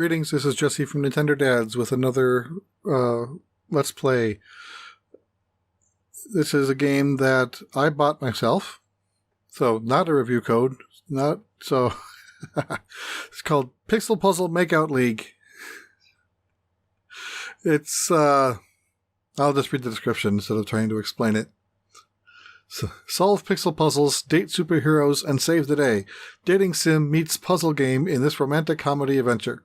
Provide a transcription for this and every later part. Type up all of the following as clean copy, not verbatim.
Greetings, this is Jesse from Nintendo Dads with another Let's Play. This is a game that I bought myself, so not a review code, it's called Pixel Puzzle Makeout League. It's, I'll just read the description instead of trying to explain it. So, solve pixel puzzles, date superheroes, and save the day. Dating sim meets puzzle game in this romantic comedy adventure.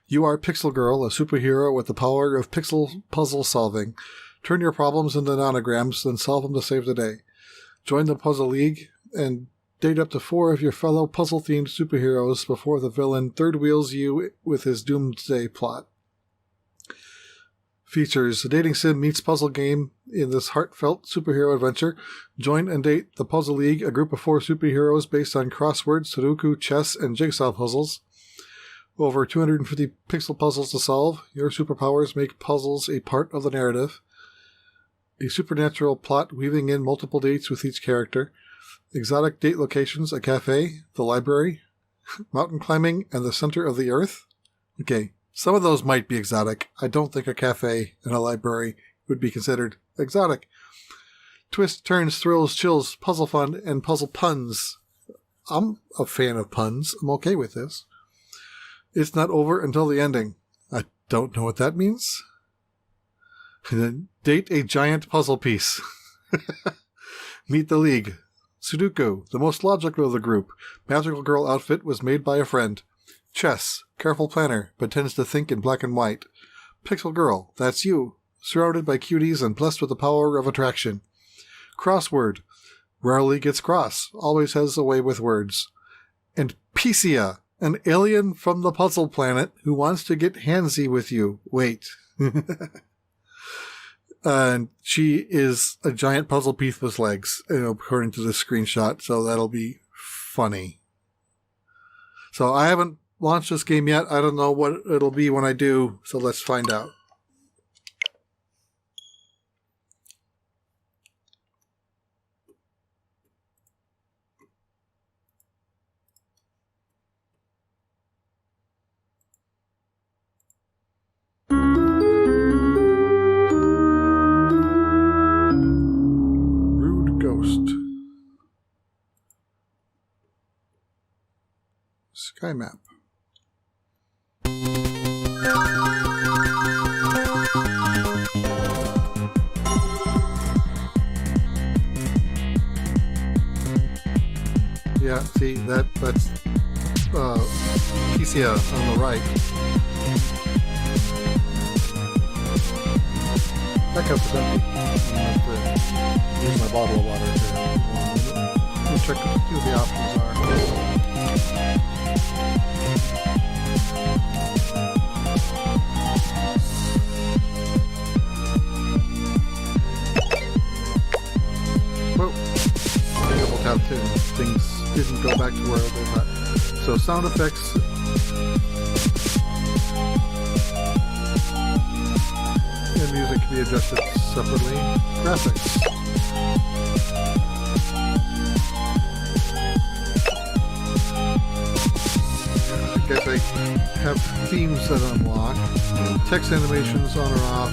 You are Pixel Girl, a superhero with the power of pixel puzzle solving. Turn your problems into nanograms, then solve them to save the day. Join the Puzzle League and date up to 4 of your fellow puzzle-themed superheroes before the villain third wheels you with his doomsday plot. Features: the dating sim meets puzzle game in this heartfelt superhero adventure. Join and date the Puzzle League, a group of 4 superheroes based on crossword, Sudoku, chess, and jigsaw puzzles. Over 250 pixel puzzles to solve. Your superpowers make puzzles a part of the narrative. A supernatural plot weaving in multiple dates with each character. Exotic date locations: a cafe, the library, mountain climbing, and the center of the earth. Okay, some of those might be exotic. I don't think a cafe and a library would be considered exotic. Twists, turns, thrills, chills, puzzle fun, and puzzle puns. I'm a fan of puns. I'm okay with this. It's not over until the ending. I don't know what that means. And then date a giant puzzle piece. Meet the League. Sudoku, the most logical of the group. Magical girl outfit was made by a friend. Chess, careful planner, but tends to think in black and white. Pixel Girl, that's you. Surrounded by cuties and blessed with the power of attraction. Crossword, rarely gets cross, always has a way with words. And Pisia, an alien from the puzzle planet who wants to get handsy with you. Wait. And she is a giant puzzle piece with legs, according to this screenshot, so that'll be funny. So I haven't launched this game yet. I don't know what it'll be when I do, so let's find out. Sky map. Yeah, see that's PCA on the right. That cup is empty. I have to use my bottle of water here. We'll check see what the options are. Whoa. Double tap too. Things didn't go back to where they were. So sound effects. And music can be adjusted separately. Graphics. I guess I have themes that unlock. Text animations on or off.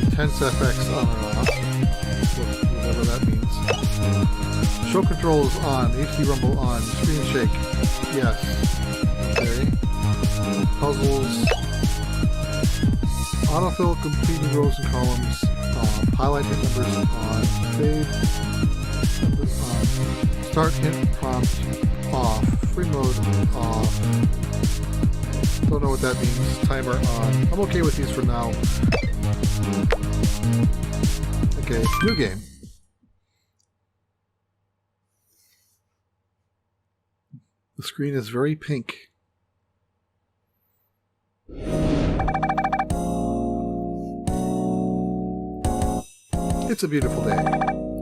Intense FX on or off. Whatever that means. Show controls on. HD rumble on. Screen shake. Yes. Okay. Puzzles. Autofill completing rows and columns off. Highlight hit numbers on. Fade numbers on. Start hint prompt off. Free mode off. Don't know what that means. Timer on. I'm okay with these for now. Okay, new game. The screen is very pink. It's a beautiful day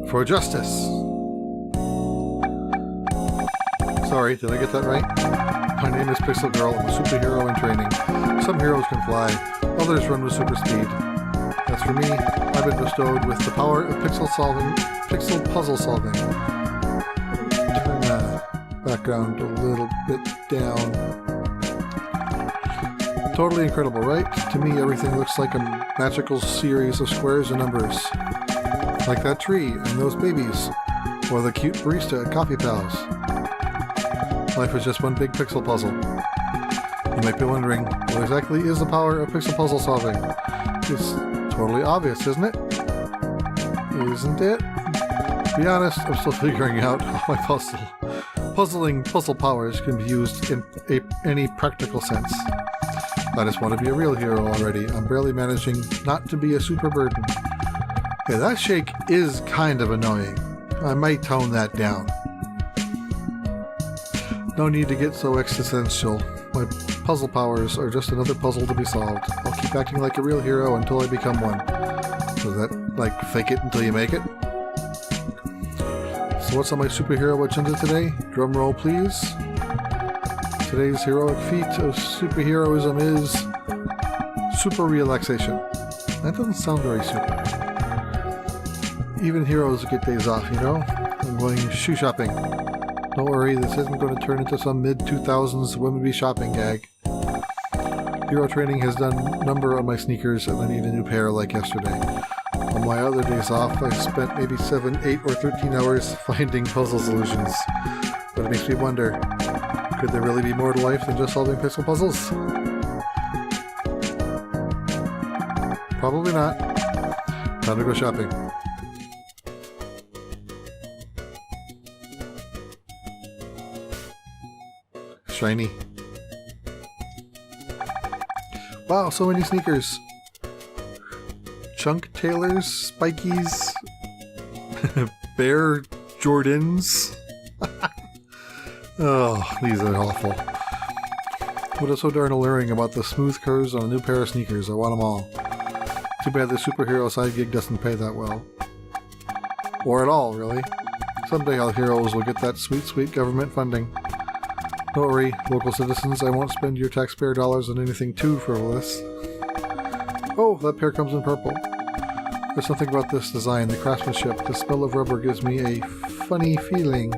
for justice. Sorry, did I get that right? My name is Pixel Girl. I'm a superhero in training. Some heroes can fly, others run with super speed. As for me, I've been bestowed with the power of pixel puzzle solving. Turn the background a little bit down. Totally incredible, right? To me, everything looks like a magical series of squares and numbers. Like that tree and those babies. Or the cute barista at Coffee Pals. Life is just one big pixel puzzle. You might be wondering, what exactly is the power of pixel puzzle solving? It's totally obvious, isn't it? Isn't it? To be honest, I'm still figuring out how my puzzle powers can be used in any practical sense. I just want to be a real hero already. I'm barely managing not to be a super burden. Yeah, that shake is kind of annoying. I might tone that down. No need to get so existential. My puzzle powers are just another puzzle to be solved. I'll keep acting like a real hero until I become one. So that, like, fake it until you make it? So what's on my superhero agenda today? Drum roll, please. Today's heroic feat of superheroism is super relaxation. That doesn't sound very super. Even heroes get days off, you know? I'm going shoe shopping. Don't worry, this isn't going to turn into some mid-2000s women-be shopping gag. Hero training has done a number on my sneakers and I need a new pair like yesterday. On my other days off, I spent maybe 7, 8, or 13 hours finding puzzle solutions. But it makes me wonder, could there really be more to life than just solving pixel puzzles? Probably not. Time to go shopping. Shiny. Wow, so many sneakers. Chunk Taylors, Spikies, Bear Jordans. Oh, these are awful. What is so darn alluring about the smooth curves on a new pair of sneakers? I want them all. Too bad the superhero side gig doesn't pay that well. Or at all, really. Someday our heroes will get that sweet, sweet government funding. Don't worry, local citizens, I won't spend your taxpayer dollars on anything too frivolous. Oh, that pair comes in purple. There's something about this design, the craftsmanship, the smell of rubber gives me a funny feeling.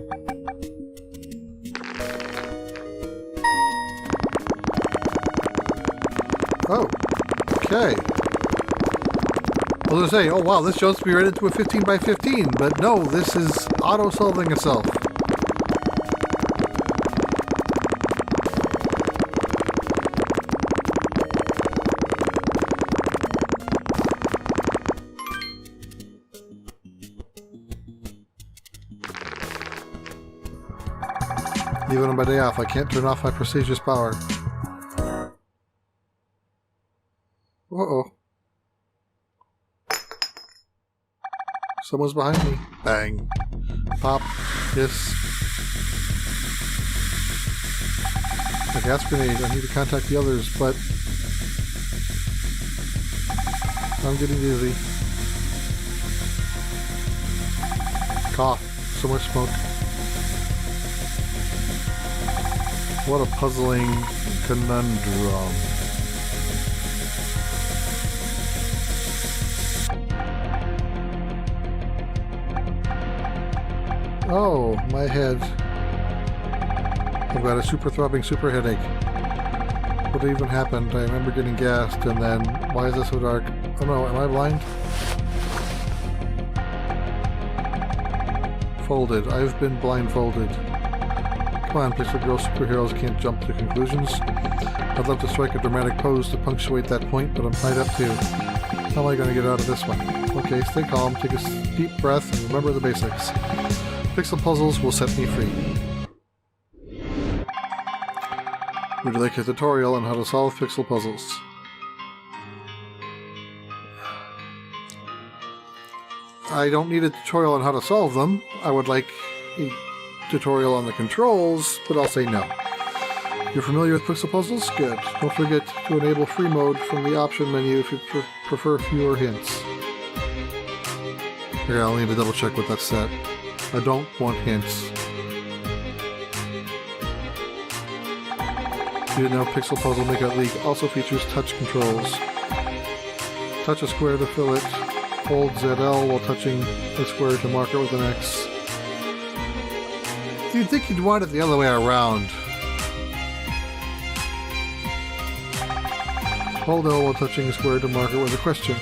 Oh, okay. I was going to say, oh wow, this jumps me right into a 15 by 15, but no, this is auto-solving itself. Even on my day off, I can't turn off my prestigious power. Uh-oh. Someone's behind me. Bang. Pop. Hiss. A gas grenade. I need to contact the others, but I'm getting dizzy. Cough. So much smoke. What a puzzling conundrum. Oh, my head. I've got a super throbbing super headache. What even happened? I remember getting gassed and then... Why is it so dark? Oh no, am I blind? Folded. I've been blindfolded. Come on, Pixel Girl superheroes can't jump to conclusions. I'd love to strike a dramatic pose to punctuate that point, but I'm tied up too. How am I going to get out of this one? Okay, stay calm, take a deep breath, and remember the basics. Pixel puzzles will set me free. Would you like a tutorial on how to solve pixel puzzles? I don't need a tutorial on how to solve them. I would like a tutorial on the controls, but I'll say no. You're familiar with pixel puzzles? Good. Don't forget to enable free mode from the option menu if you prefer fewer hints. Okay, I'll need to double check what that's set. I don't want hints. You know, Pixel Puzzle Makeout League also features touch controls. Touch a square to fill it. Hold ZL while touching a square to mark it with an X. You'd think you'd want it the other way around. Hold L while touching a square to mark it with a question.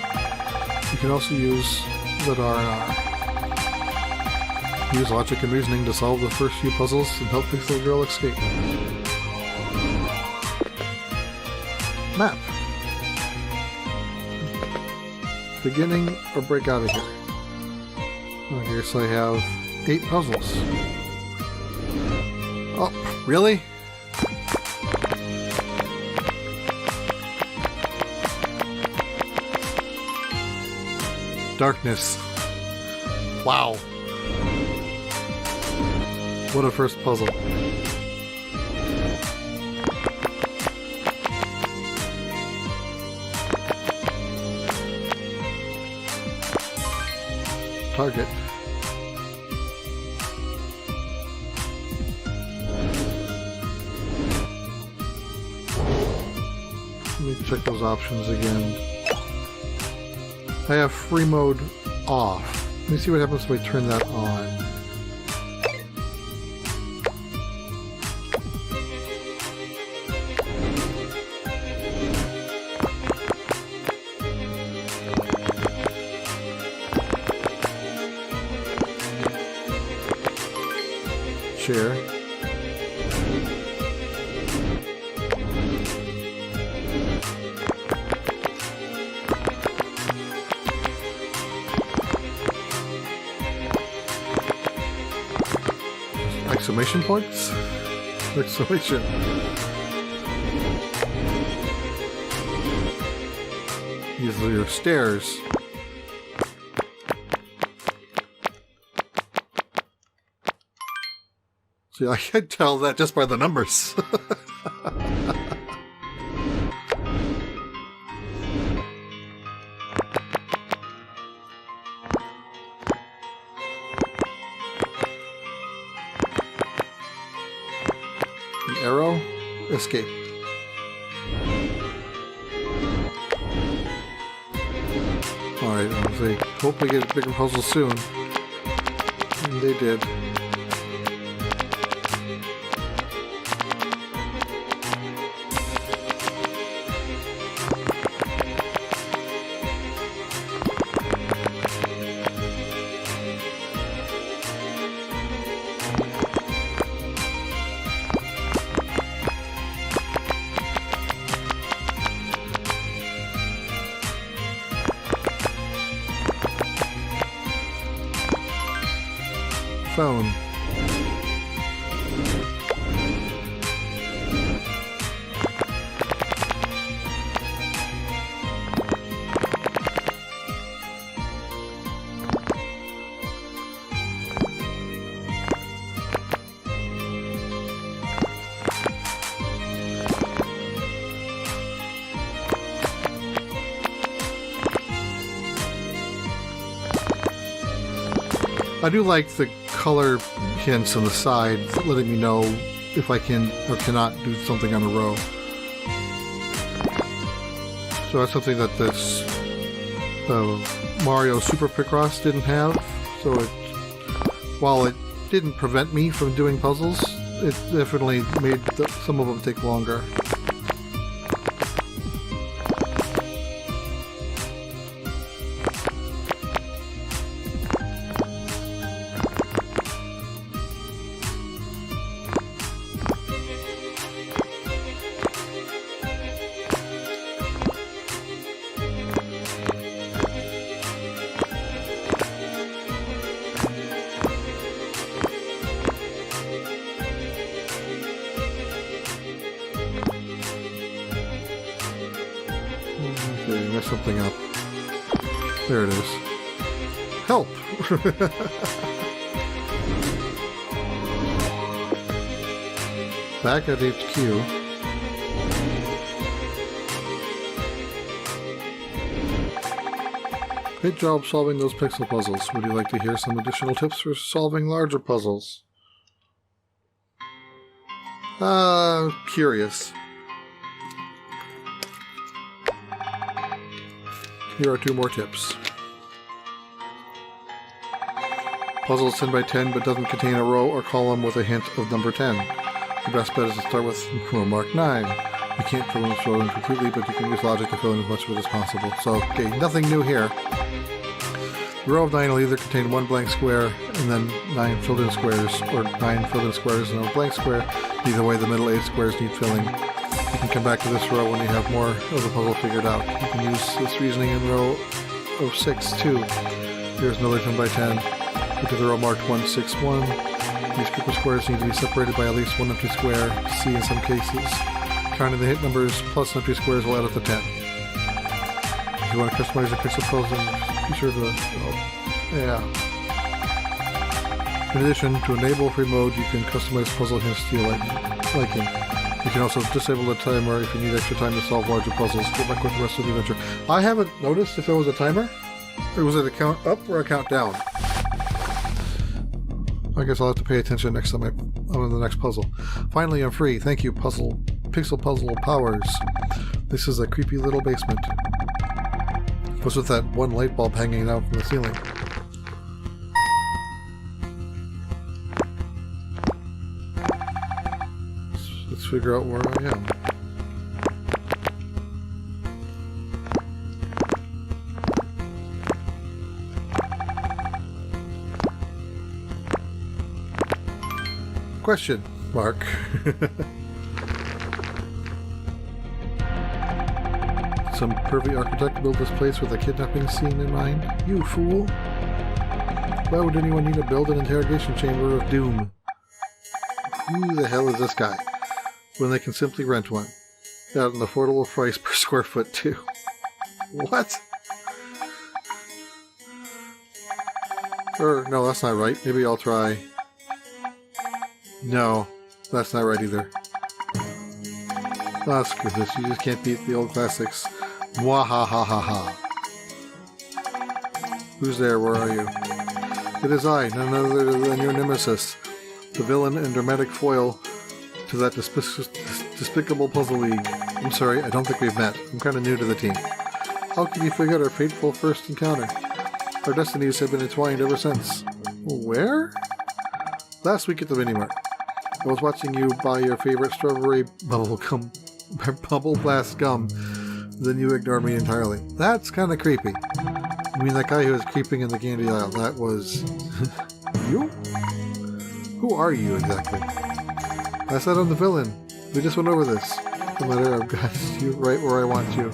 You can also use the R and R. Use logic and reasoning to solve the first few puzzles and help Pixel Girl escape. Map. Beginning or break out of here. Okay, so I have 8 puzzles. Oh, really? Darkness. Wow. What a first puzzle. Target. Let me check those options again. I have free mode off. Let me see what happens if I turn that on. Share. Exclamation points? Exclamation. These are your stairs. See, I can tell that just by the numbers. Arrow, escape. Alright, I'll say, hope we get a bigger puzzle soon. And they did. Phone. I do like the color hints on the side, letting me know if I can or cannot do something on a row. So that's something that this Mario Super Picross didn't have. So while it didn't prevent me from doing puzzles, it definitely made some of them take longer. Okay, you messed something up. There it is. Help! Back at HQ. Great job solving those pixel puzzles. Would you like to hear some additional tips for solving larger puzzles? Curious. Here are 2 more tips. Puzzle is 10 by 10 but doesn't contain a row or column with a hint of number 10. The best bet is to start with row mark 9. You can't fill in completely, but you can use logic to fill in as much of it as possible. So, okay, nothing new here. The row of 9 will either contain one blank square and then 9 filled in squares, or 9 filled in squares and a blank square. Either way, the middle 8 squares need filling. You can come back to this row when you have more of the puzzle figured out. You can use this reasoning in row of 6 too. Here's another 10 by 10. Look at the row marked 1, 6, 1. These group of squares need to be separated by at least one empty square. C in some cases. Counting the hit numbers plus empty squares will add up to 10. If you want to customize your pixel puzzle, be sure to... yeah. In addition, to enable free mode, you can customize puzzle hints to your liking. You can also disable the timer if you need extra time to solve larger puzzles. Good luck with the rest of the adventure. I haven't noticed if there was a timer. Or was it a count up or a count down? I guess I'll have to pay attention next time I'm in the next puzzle. Finally, I'm free. Thank you, Pixel Puzzle Powers. This is a creepy little basement. What's with that one light bulb hanging out from the ceiling? Let's figure out where I am. Question mark. Some pervy architect built this place with a kidnapping scene in mind? You fool! Why would anyone need to build an interrogation chamber of doom? Who the hell is this guy? When they can simply rent one. At an affordable price per square foot too. What? No, that's not right. Maybe I'll try... No, that's not right either. Ah, screw this. You just can't beat the old classics. Mwahahaha. Who's there? Where are you? It is I, none other than your nemesis, the villain and dramatic foil to that despicable Puzzle League. I'm sorry, I don't think we've met. I'm kind of new to the team. How can you forget our fateful first encounter? Our destinies have been entwined ever since. Where? Last week at the Minimart. I was watching you buy your favorite strawberry bubble blast gum. Then you ignored me entirely. That's kind of creepy. I mean, that guy who was creeping in the candy aisle, that was... you? Who are you, exactly? I said I'm the villain. We just went over this. No matter, I've got you right where I want you.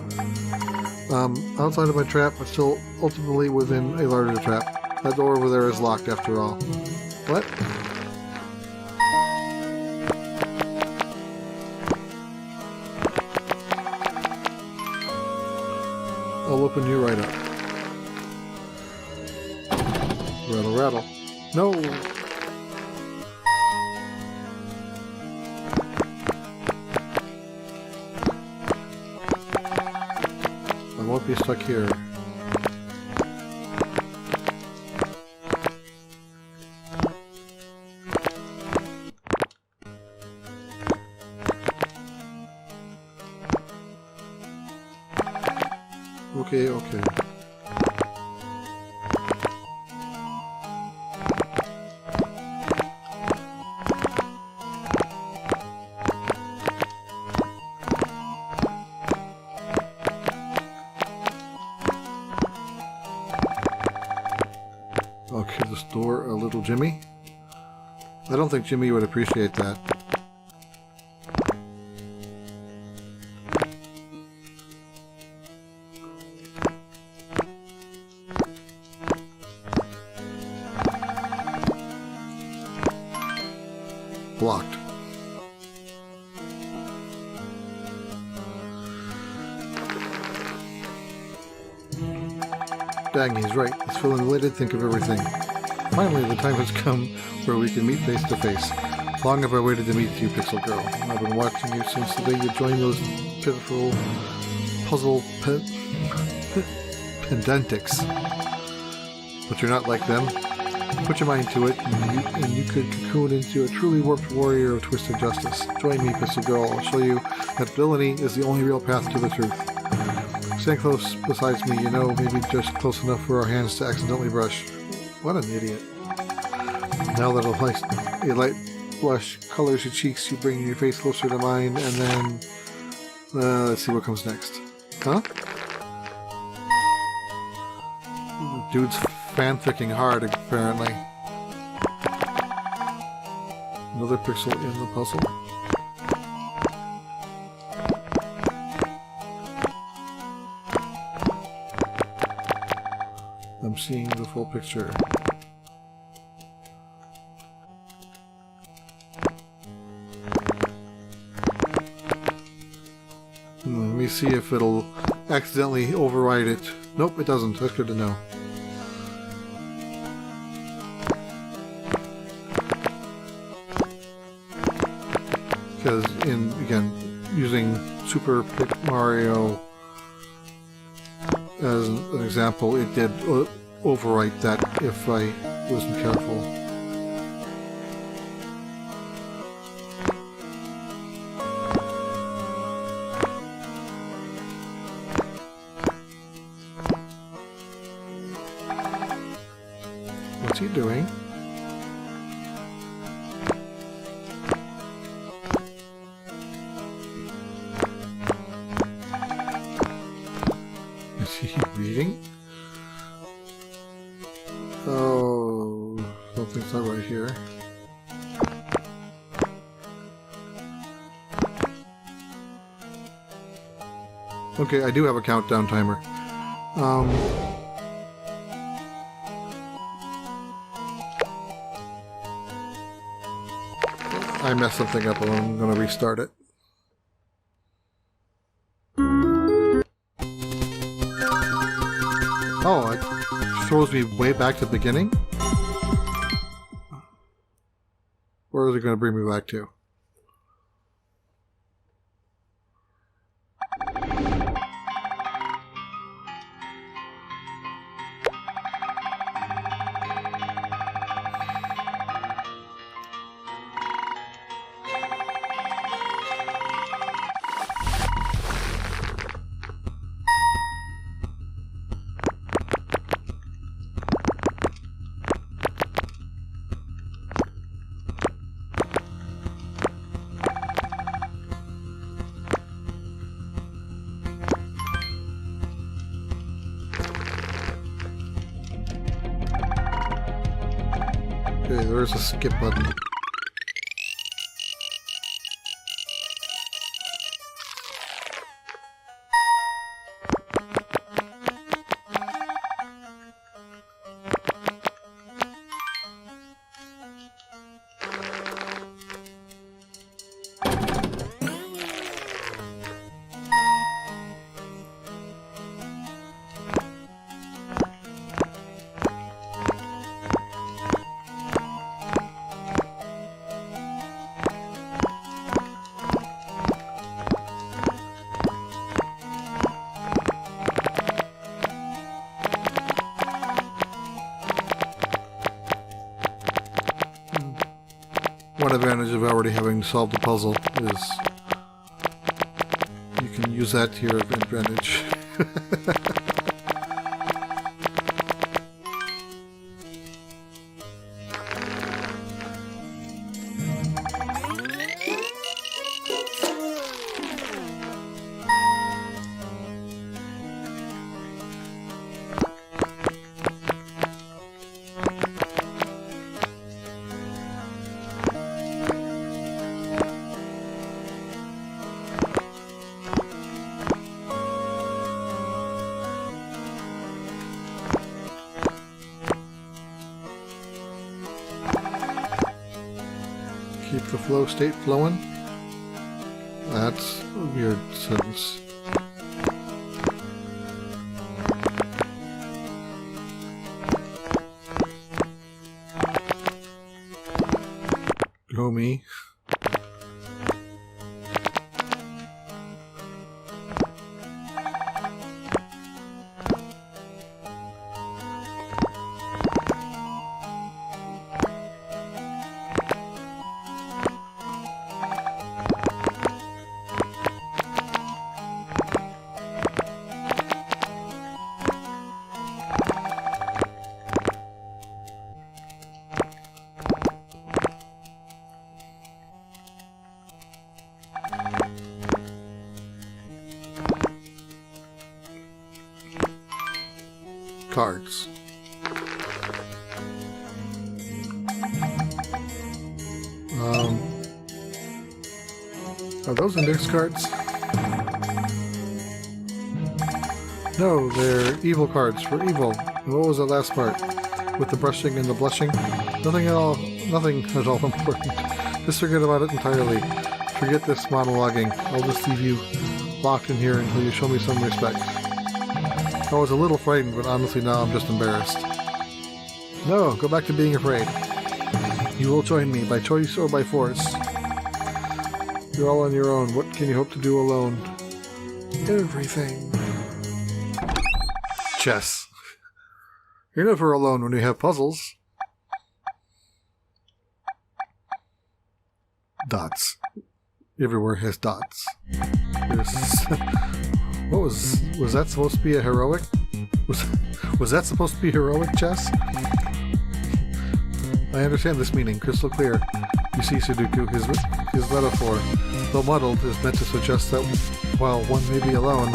Outside of my trap, but still ultimately within a larger trap. That door over there is locked after all. What? I'll open you right up. Rattle, rattle. No! I won't be stuck here. Okay, okay. Okay, this door a little Jimmy. I don't think Jimmy would appreciate that. Blocked. Dang, he's right. Let's fill in the lid, think of everything. Finally, the time has come where we can meet face to face. Long have I waited to meet you, Pixel Girl. I've been watching you since the day you joined those pitiful puzzle pendentics. But you're not like them. Put your mind to it, and you could cocoon into a truly warped warrior of twisted justice. Join me, Pixel Girl. I'll show you that villainy is the only real path to the truth. Stand close besides me, you know, maybe just close enough for our hands to accidentally brush. What an idiot. Now that a light blush colors your cheeks, you bring your face closer to mine, and then... Let's see what comes next. Huh? Dude's fanficking hard, apparently. Another pixel in the puzzle. I'm seeing the full picture. Let me see if it'll accidentally override it. Nope, it doesn't. That's good to know. Because again, using Super Mario as an example, it did overwrite that if I wasn't careful. What's he doing? Is he reading? Oh, something's not right here. Okay, I do have a countdown timer. I messed something up and I'm going to restart it. Oh, it throws me way back to the beginning? Where is it going to bring me back to? Okay, there's a skip button. One advantage of already having solved the puzzle is you can use that to your advantage. Keep the flow state flowing. That's a weird sentence. Go me. cards. Are those index cards? No, they're evil cards for evil. And what was the last part? With the brushing and the blushing? Nothing at all important. Just forget about it entirely. Forget this monologuing. I'll just leave you locked in here until you show me some respect. I was a little frightened, but honestly now I'm just embarrassed. No, go back to being afraid. You will join me, by choice or by force. You're all on your own. What can you hope to do alone? Everything. Chess. You're never alone when you have puzzles. Dots. Everywhere has dots. What was that supposed to be a heroic? Was that supposed to be heroic chess? I understand this meaning, crystal clear. You see, Sudoku, his metaphor, though muddled, is meant to suggest that while one may be alone,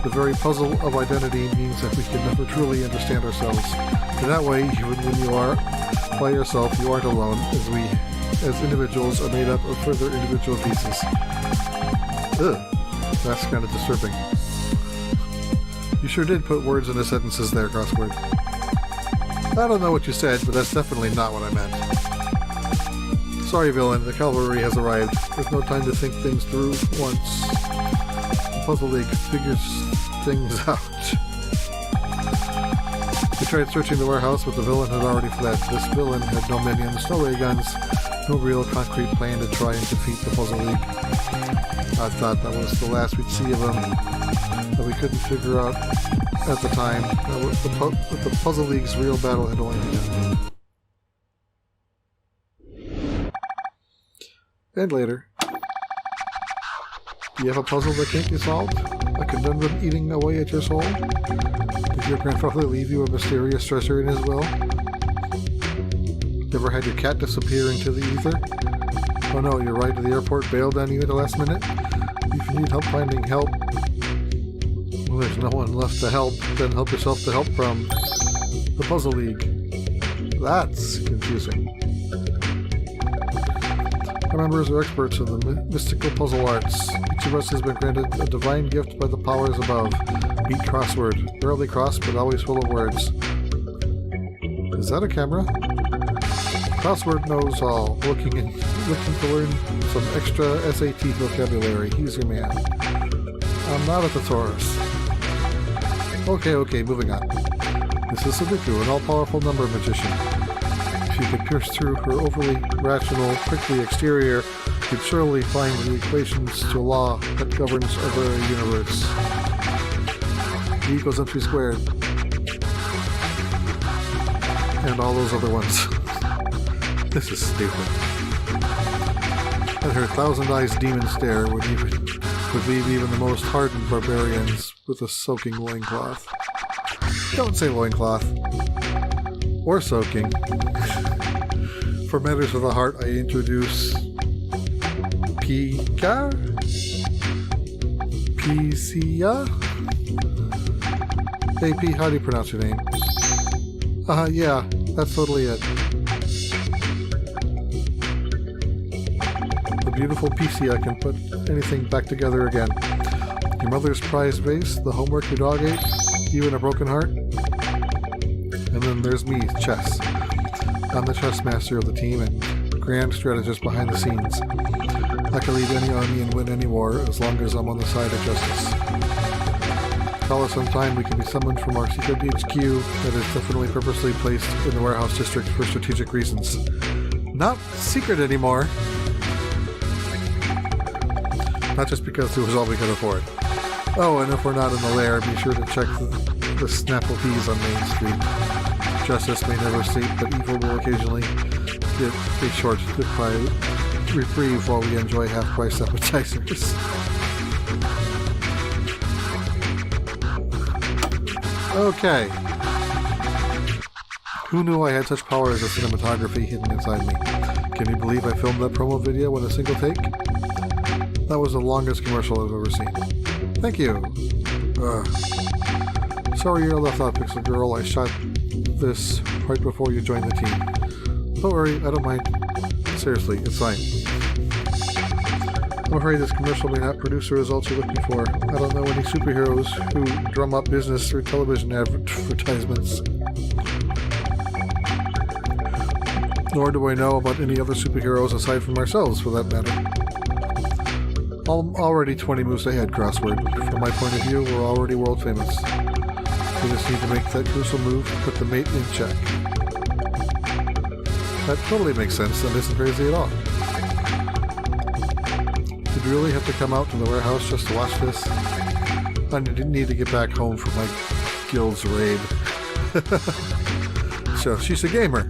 the very puzzle of identity means that we can never truly understand ourselves. In that way, even when you are by yourself, you aren't alone, as we, as individuals, are made up of further individual pieces. Ugh, that's kind of disturbing. You sure did put words into sentences there, Crossword. I don't know what you said, but that's definitely not what I meant. Sorry, villain, the cavalry has arrived. There's no time to think things through once. The Puzzle League figures things out. We tried searching the warehouse, but the villain had already fled. This villain had no minions, no ray guns, no real concrete plan to try and defeat the Puzzle League. I thought that was the last we'd see of him, but we couldn't figure out at the time that the Puzzle League's real battle had only begun. And later. Do you have a puzzle that can't be solved? A conundrum eating away at your soul? Did your grandfather leave you a mysterious treasure in his will? Never had your cat disappear into the ether? Oh no, your ride to the airport bailed on you at the last minute? If you need help finding help, well, there's no one left to help, then help yourself to help from the Puzzle League. That's confusing. Our members are experts in the mystical puzzle arts. Each of us has been granted a divine gift by the powers above. Beat Crossword. Barely cross, but always full of words. Is that a camera? Crossword knows all. Looking to learn some extra SAT vocabulary. He's your man. I'm not a thesaurus. Okay, moving on. This is Sudoku, an all-powerful number magician. If you could pierce through her overly rational, prickly exterior, you'd surely find the equations to a law that governs our very universe. E equals MC squared. And all those other ones. This is stupid. And her thousand-eyed demon stare would leave even the most hardened barbarians with a soaking loincloth. Don't say loincloth. Or soaking. For matters of the heart, I introduce Pika? Pisia? Hey P, how do you pronounce your name? Yeah, that's totally it. The beautiful Pisia can put anything back together again. Your mother's prized vase, the homework your dog ate, even a broken heart. And then there's me, Chess. I'm the chess master of the team and grand strategist behind the scenes. I can lead any army and win any war as long as I'm on the side of justice. Call us sometime, we can be summoned from our secret HQ that is definitely purposely placed in the warehouse district for strategic reasons. Not secret anymore. Not just because it was all we could afford. Oh, and if we're not in the lair, be sure to check the Snapple Peas on Main Street. Justice may never sleep, but evil will occasionally get a short reprieve while we enjoy half-price appetizers. Okay. Who knew I had such power as a cinematography hidden inside me? Can you believe I filmed that promo video in a single take? That was the longest commercial I've ever seen. Thank you. Sorry you're left out, Pixel Girl. I shot this right before you joined the team. Don't worry, I don't mind. Seriously, it's fine. I'm afraid this commercial may not produce the results you're looking for. I don't know any superheroes who drum up business through television advertisements. Nor do I know about any other superheroes aside from ourselves, for that matter. I'm already 20 moves ahead, Crossword. From my point of view, we're already world famous. We just need to make that crucial move to put the mate in check. That totally makes sense and isn't crazy at all. Did you really have to come out to the warehouse just to watch this? I need to get back home for my guild's raid. So, she's a gamer.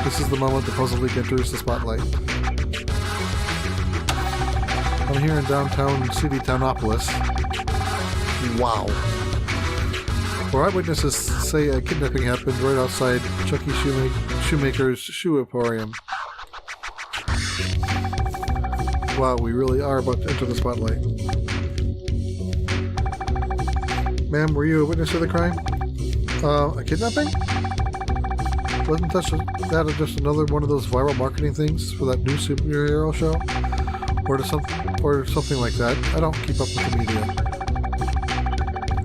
This is the moment the Puzzle League enters the spotlight. I'm here in downtown City Townopolis. Wow. Where eyewitnesses say a kidnapping happened right outside Chucky Shoemaker's Shoe Emporium. Wow, we really are about to enter the spotlight. Ma'am, were you a witness to the crime? A kidnapping? Wasn't that just another one of those viral marketing things for that new superhero show? Or something like that. I don't keep up with the media.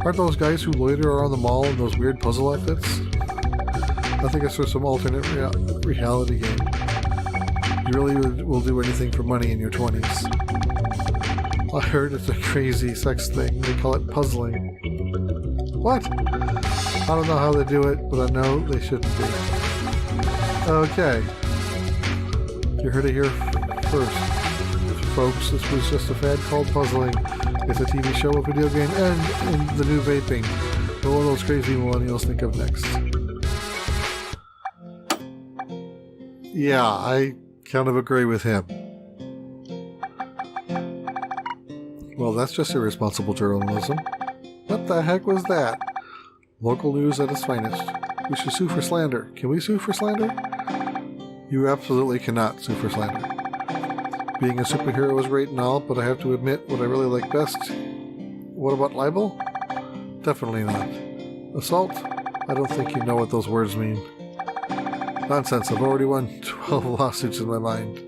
Aren't those guys who loiter around the mall in those weird puzzle outfits? I think it's for some alternate reality game. You really will do anything for money in your 20s. I heard it's a crazy sex thing. They call it puzzling. What? I don't know how they do it, but I know they shouldn't be. Okay. You heard it here first. Folks, this was just a fad called puzzling. It's a TV show, a video game, and the new vaping. What will those crazy millennials think of next? Yeah, I kind of agree with him. Well, that's just irresponsible journalism. What the heck was that? Local news at its finest. We should sue for slander. Can we sue for slander? You absolutely cannot sue for slander. Being a superhero is great and all, but I have to admit what I really like best. What about libel? Definitely not. Assault? I don't think you know what those words mean. Nonsense, I've already won 12 lawsuits in my mind.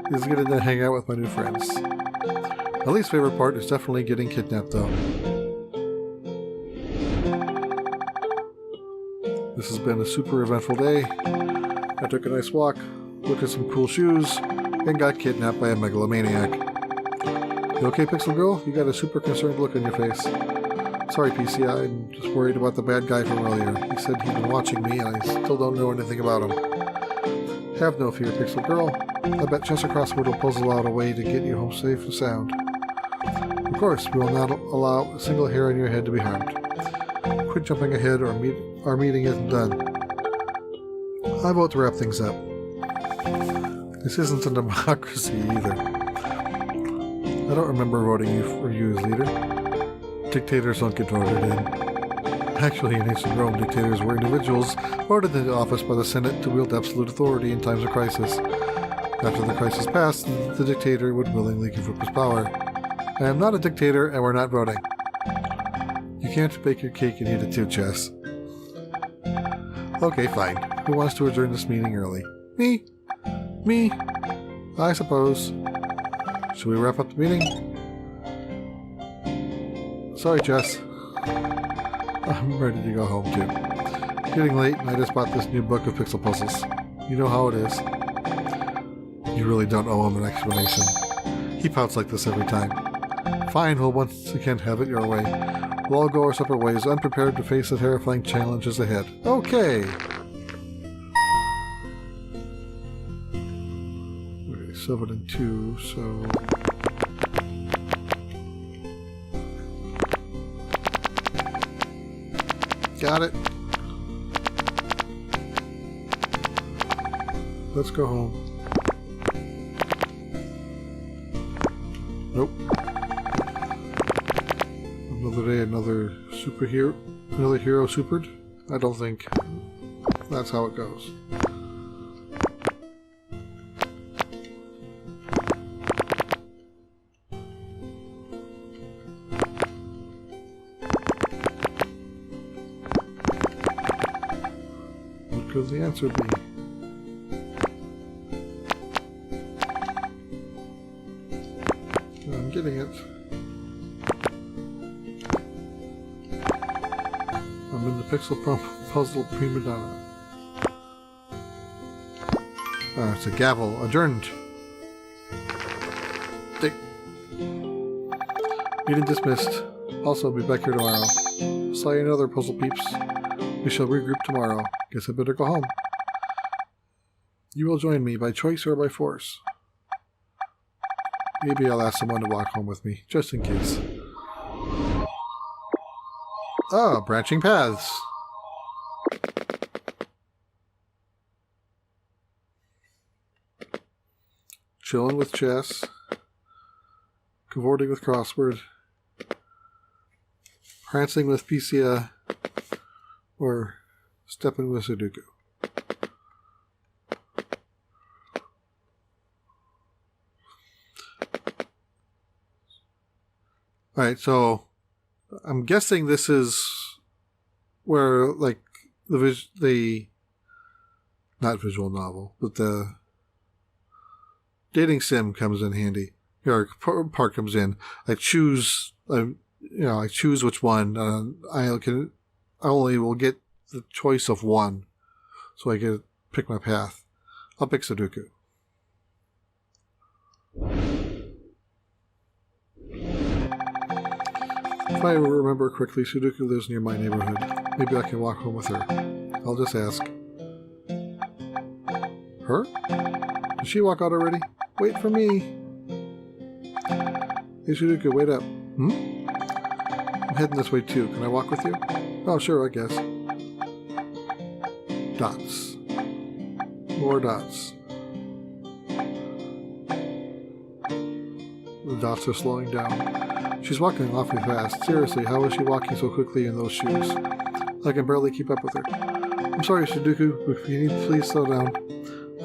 It's getting to hang out with my new friends. My least favorite part is definitely getting kidnapped though. This has been a super eventful day. I took a nice walk, looked at some cool shoes, and got kidnapped by a megalomaniac. You okay, Pixel Girl? You got a super concerned look on your face. Sorry, PC, I'm just worried about the bad guy from earlier. He said he'd been watching me, and I still don't know anything about him. Have no fear, Pixel Girl. I bet Chester Crossword will puzzle out a way to get you home safe and sound. Of course, we will not allow a single hair on your head to be harmed. Quit jumping ahead, or our meeting isn't done. I vote to wrap things up. This isn't a democracy either. I don't remember voting for you as leader. Dictators don't get voted in. Actually, in ancient Rome, dictators were individuals voted into office by the Senate to wield absolute authority in times of crisis. After the crisis passed, the dictator would willingly give up his power. I am not a dictator, and we're not voting. You can't bake your cake and eat it too, Chess. Okay, fine. Who wants to adjourn this meeting early? Me? Me? I suppose. Should we wrap up the meeting? Sorry, Jess. I'm ready to go home, too. Getting late, and I just bought this new book of pixel puzzles. You know how it is. You really don't owe him an explanation. He pouts like this every time. Fine, we'll once again have it your way. We'll all go our separate ways, unprepared to face the terrifying challenges ahead. Okay! 7 and 2, so... Got it! Let's go home. Nope. Another day, another hero supered? I don't think that's how it goes. could the answer be? I'm getting it. I'm in the Pixel Puzzle Prima Donna. It's a gavel. Adjourned. Tick. Meeting dismissed. Also, be back here tomorrow. Say another puzzle peeps. We shall regroup tomorrow. Guess I better go home. You will join me by choice or by force. Maybe I'll ask someone to walk home with me, just in case. Ah, branching paths. Chilling with chess. Cavorting with crossword. Prancing with PCA. Or stepping with Sudoku. Alright, so I'm guessing this is where, like, the not visual novel, but the dating sim comes in handy, or part comes in. I choose, I choose which one. I only will get the choice of one, so I get to pick my path. I'll pick Sudoku. If I remember correctly, Sudoku lives near my neighborhood. Maybe I can walk home with her. I'll just ask. Her? Did she walk out already? Wait for me! Hey Sudoku, wait up. I'm heading this way too. Can I walk with you? Oh, sure, I guess. Dots. More dots. The dots are slowing down. She's walking awfully fast. Seriously, how is she walking so quickly in those shoes? I can barely keep up with her. I'm sorry, Sudoku. If you need, please slow down.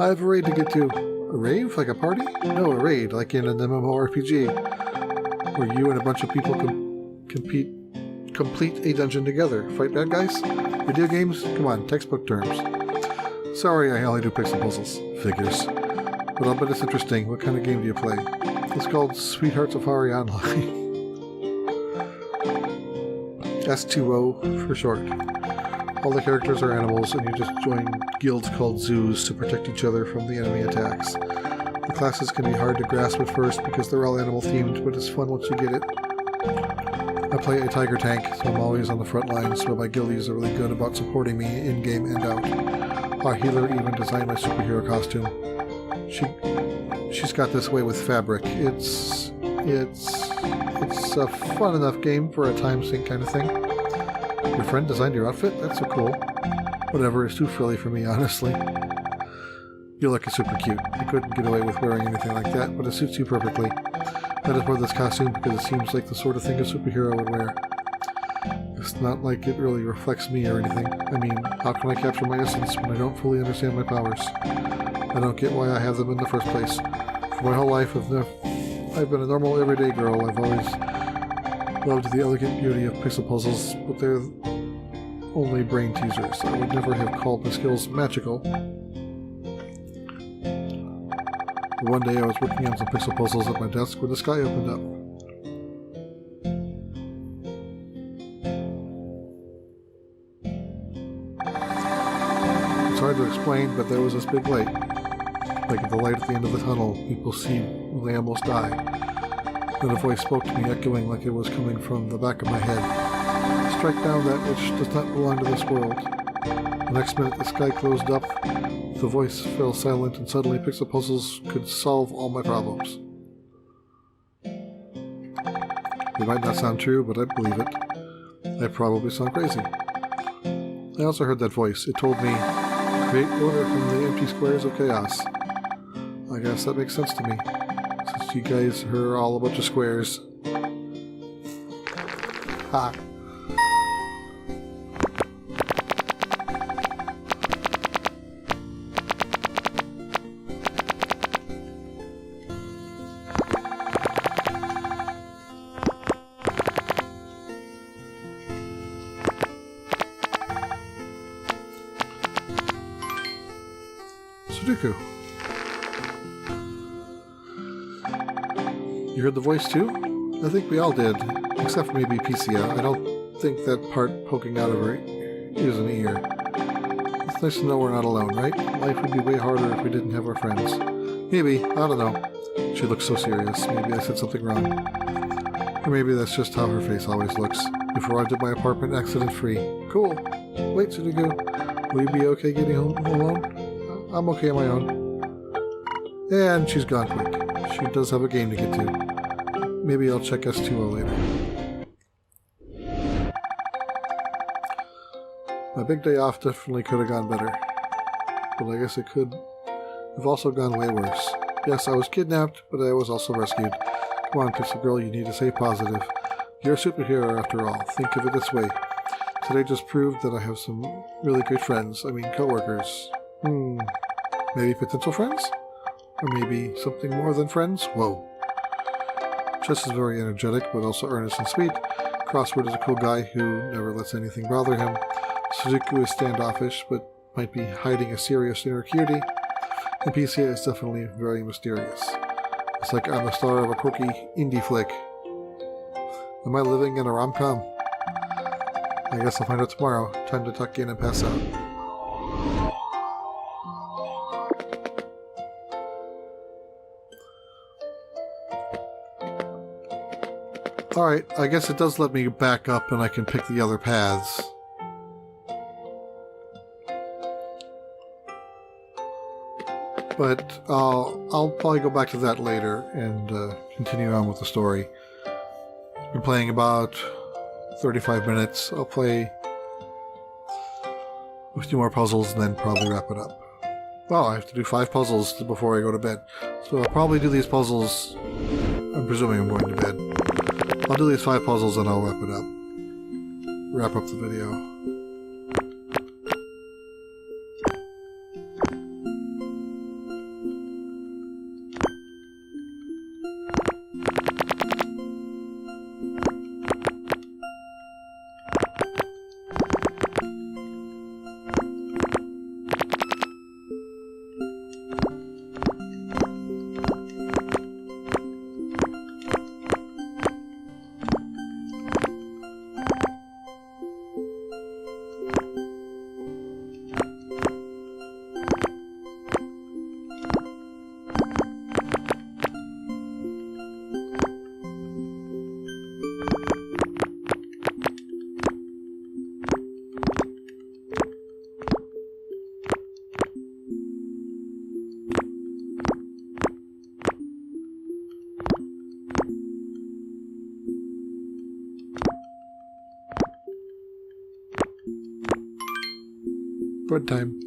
I have a raid to get to. A rave? Like a party? No, a raid, like in an MMORPG. Where you and a bunch of people complete a dungeon together. Fight bad guys? Video games? Come on, textbook terms. Sorry, I only do pixel puzzles. Figures. But I'll bet it's interesting. What kind of game do you play? It's called Sweetheart Safari Online. S2O for short. All the characters are animals, and you just join guilds called zoos to protect each other from the enemy attacks. The classes can be hard to grasp at first because they're all animal themed, but it's fun once you get it. I play a tiger tank, so I'm always on the front lines, where my guildies are really good about supporting me in-game and out. Our healer even designed my superhero costume. She's got this way with fabric. It's a fun enough game for a time sink kind of thing. Your friend designed your outfit? That's so cool. Whatever, it's too frilly for me, honestly. You look super cute. I couldn't get away with wearing anything like that, but it suits you perfectly. I just wore this costume because it seems like the sort of thing a superhero would wear. It's not like it really reflects me or anything. I mean, how can I capture my essence when I don't fully understand my powers? I don't get why I have them in the first place. For my whole life, I've been a normal, everyday girl. I've always loved the elegant beauty of pixel puzzles, but they're only brain teasers. I would never have called my skills magical. One day I was working on some pixel puzzles at my desk when the sky opened up. It's hard to explain, but there was this big light. Like the light at the end of the tunnel people see when they almost die. Then a voice spoke to me, echoing like it was coming from the back of my head. Strike down that which does not belong to this world. The next minute the sky closed up, the voice fell silent, and suddenly pixel puzzles could solve all my problems. It might not sound true, but I believe it. I probably sound crazy. I also heard that voice. It told me, create order from the empty squares of chaos. I guess that makes sense to me, since you guys are all a bunch of squares. Ha! Sudoku. You heard the voice too? I think we all did, except for maybe PCA. I don't think that part poking out of her ears and ear. It's nice to know we're not alone, right? Life would be way harder if we didn't have our friends. Maybe, I don't know. She looks so serious. Maybe I said something wrong. Or maybe that's just how her face always looks. We've arrived at my apartment accident-free. Cool. Wait, Sudoku. Will you be okay getting home alone? I'm okay on my own. And she's gone quick. She does have a game to get to. Maybe I'll check S2O later. My big day off definitely could have gone better. But I guess it could have also gone way worse. Yes, I was kidnapped, but I was also rescued. Come on, Pixel Girl, you need to stay positive. You're a superhero after all. Think of it this way. Today just proved that I have some really good friends. I mean, co-workers. Maybe potential friends? Or maybe something more than friends? Whoa. Chess is very energetic, but also earnest and sweet. Crossword is a cool guy who never lets anything bother him. Sudoku is standoffish, but might be hiding a serious inner cutie. And PCA is definitely very mysterious. It's like I'm the star of a quirky indie flick. Am I living in a rom-com? I guess I'll find out tomorrow. Time to tuck in and pass out. Alright, I guess it does let me back up and I can pick the other paths. But I'll probably go back to that later and continue on with the story. I've been playing about 35 minutes. I'll play a few more puzzles and then probably wrap it up. Well, I have to do 5 puzzles before I go to bed. So I'll probably do these puzzles. I'm presuming I'm going to bed. I'll do these 5 puzzles and I'll wrap it up. Wrap up the video. Bedtime.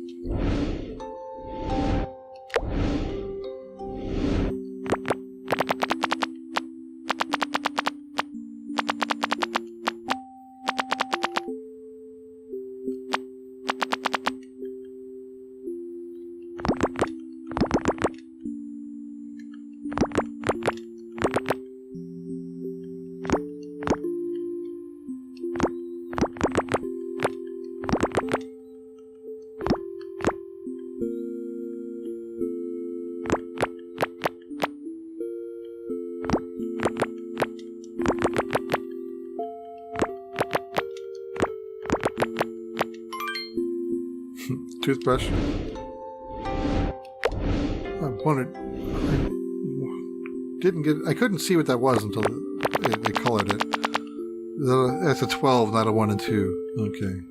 Toothbrush. I couldn't see what that was until they colored it. That's a 12, not a 1 and 2. Okay.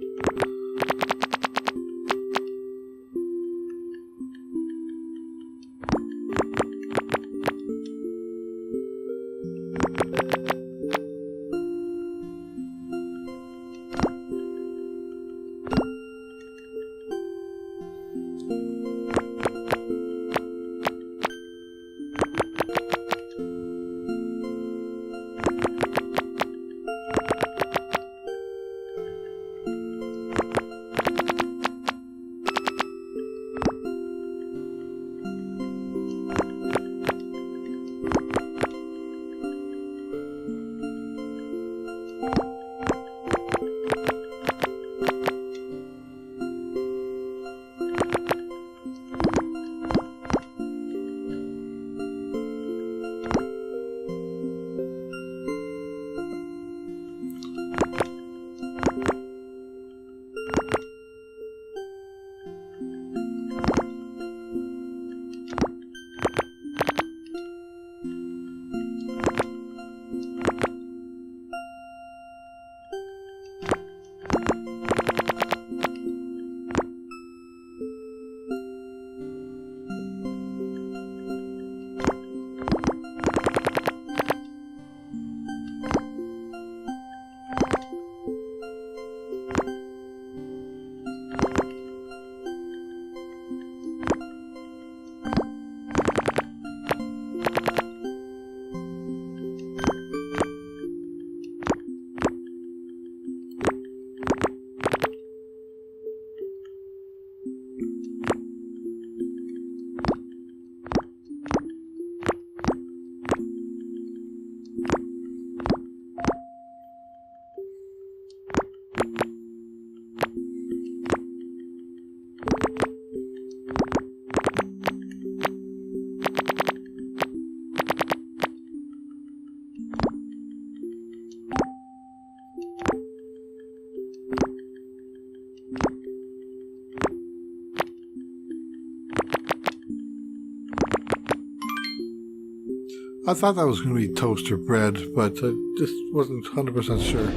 I thought that was going to be toast or bread, but I just wasn't 100% sure.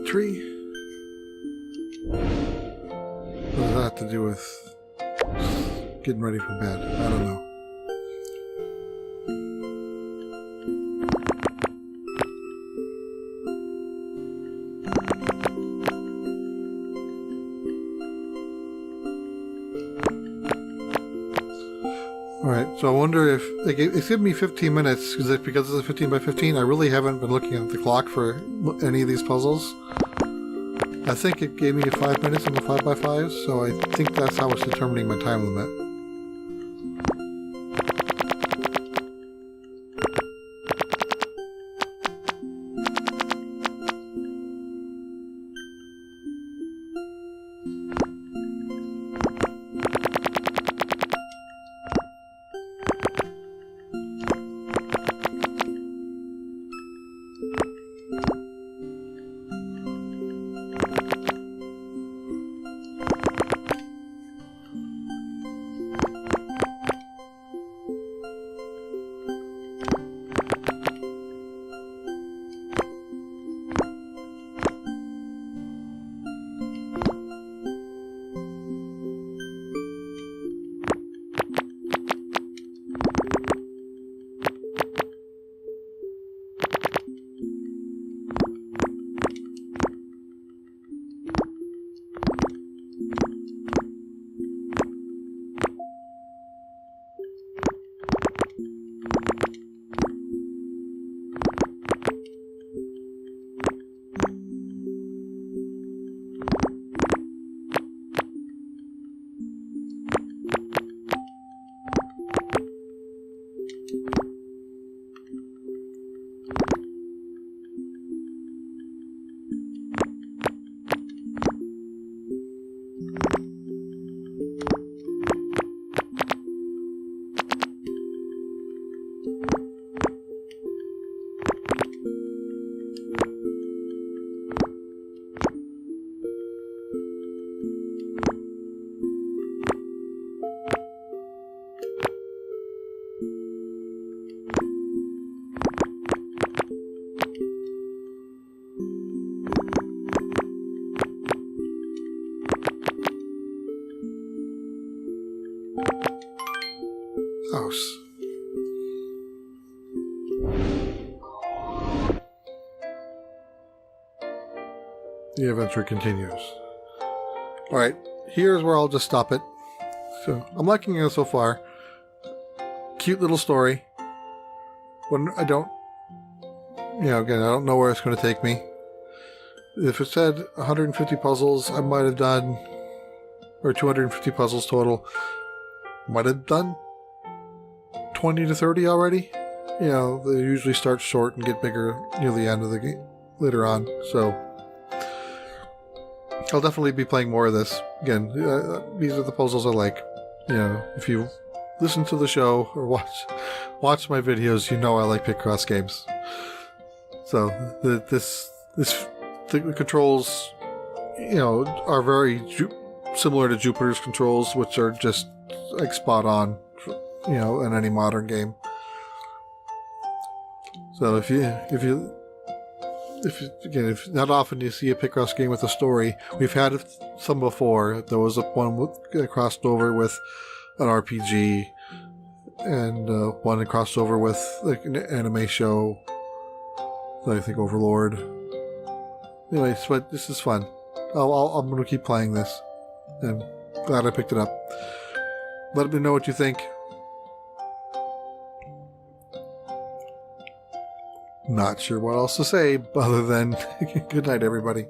Tree. What does that have to do with getting ready for bed? I don't know. Alright, so I wonder if it's given me 15 minutes because it's a 15 by 15. I really haven't been looking at the clock for any of these puzzles. I think it gave me 5 minutes on the 5x5s, so I think that's how it's determining my time limit. House. The adventure continues. Alright, here's where I'll just stop it. So, I'm liking it so far. Cute little story. When I don't... again, I don't know where it's going to take me. If it said 150 puzzles, I might have done... Or 250 puzzles total. Might have done 20 to 30 already. They usually start short and get bigger near the end of the game later on. So I'll definitely be playing more of this. Again, these are the puzzles I like. If you listen to the show or watch my videos, you know I like Picross games. So the controls, are very similar to Jupiter's controls, which are just like spot on, in any modern game. So if not often you see a Picross game with a story, we've had some before. There was one crossed over with an RPG, and one that crossed over with like an anime show. I think Overlord. Anyways, but this is fun. I'm going to keep playing this, and Glad I picked it up. Let me know what you think. Not sure what else to say other than good night, everybody.